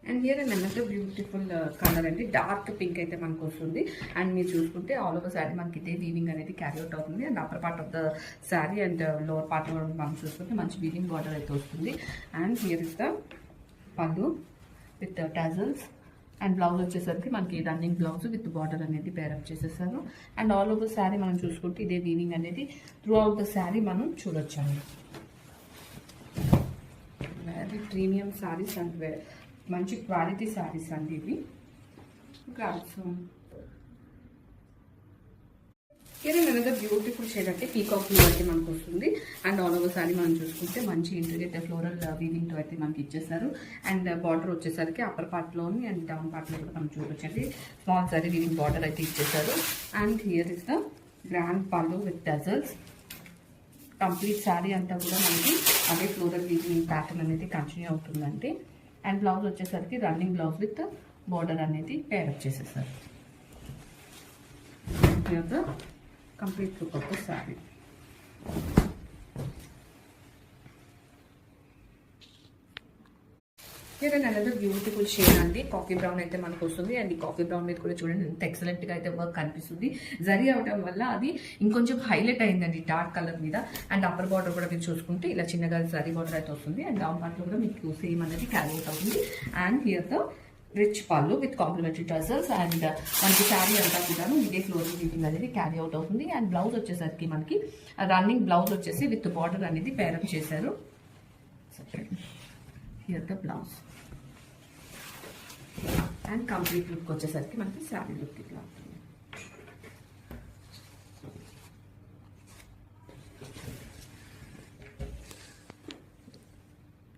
And here and another beautiful colour అండి, dark pink అయితే మనకు వస్తుంది. అండ్ మీరు చూసుకుంటే ఆల్ ఓవర్ శారీ మనకి ఇదే వీవింగ్ అనేది క్యారీ అవుట్ అవుతుంది. And upper part of the sari and lower part కూడా మనం చూసుకుంటే మంచి వీవింగ్ బార్డర్ అయితే వస్తుంది. అండ్ హియర్ ఇస్ ద పళ్ళు విత్ టాజల్స్. అండ్ బ్లౌజ్ వచ్చేసరికి మనకి రన్నింగ్ బ్లౌజ్ విత్ బార్డర్ అనేది పేరప్ చేసేసారు. అండ్ ఆల్ ఓవర్ శారీ మనం చూసుకుంటే ఇదే వీవింగ్ అనేది త్రూ అవుట్ ద శారీ మనం చూడొచ్చండి. వెరీ ప్రీమియం శారీస్ అండ్ మంచి క్వాలిటీ శారీస్ అండి ఇవి. ఏదైనా బ్యూటిఫుల్ షేడ్ అంటే పీకాక్ బ్లూ అయితే మనకు వస్తుంది. అండ్ ఆల్ ఓవర్ సారీ మనం చూసుకుంటే మంచి ఇంట్రిగేట్ ఫ్లోరల్ వీవింగ్తో అయితే మనకి ఇచ్చేస్తారు. అండ్ బార్డర్ వచ్చేసరికి అప్పర్ పార్ట్లోని అండ్ డౌన్ పార్ట్లో కూడా మనం చూడొచ్చండి స్మాల్ సారీ వీవింగ్ బార్డర్ అయితే ఇచ్చేసారు. And here is the grand పళ్ళు విత్ టజల్స్. కంప్లీట్ శారీ అంతా కూడా మనకి అదే ఫ్లోరల్ వీవింగ్ ప్యాటర్న్ అనేది కంటిన్యూ అవుతుందండి. అండ్ బ్లౌజ్ వచ్చేసరికి రన్నింగ్ బ్లౌజ్ విత్ బార్డర్ అనేది పేరప్ చేసేసారు. Complete look of the sari. ఏదైనా అనేది బ్యూటిఫుల్ షేడ్ అండి, కాఫీ బ్రౌన్ అయితే మనకు వస్తుంది. అండ్ ఈ కాఫీ బ్రౌన్ మీద కూడా చూడండి ఎంత ఎక్సలెంట్గా అయితే వర్క్ కనిపిస్తుంది. జరీ అవడం వల్ల అది ఇంకొంచెం హైలైట్ అయిందండి డార్క్ కలర్ మీద. అండ్ అప్పర్ బార్డర్ కూడా మీరు చూసుకుంటే ఇలా చిన్నగా జరీ బార్డర్ అయితే వస్తుంది. అండ్ డౌన్ పార్ట్లో కూడా మీకు సేమ్ అనేది క్యారీ అవుట్ అవుతుంది. అండ్ హియర్ ద రిచ్ పళ్ళు విత్ కాంప్లిమెంటరీ టజల్స్. అండ్ మనకి శారీ అంతా కూడా ఇదే ఫ్లోరల్ వీవింగ్ అనేది క్యారీ అవుట్ అవుతుంది. అండ్ బ్లౌజ్ వచ్చేసరికి మనకి రన్నింగ్ బ్లౌజ్ వచ్చేసి విత్ బార్డర్ అనేది పేరప్ చేశారు. Here the blouse and complete look వచ్చేసరికి మనకి శారీ లుక్ ఇట్లా ఉంటుంది.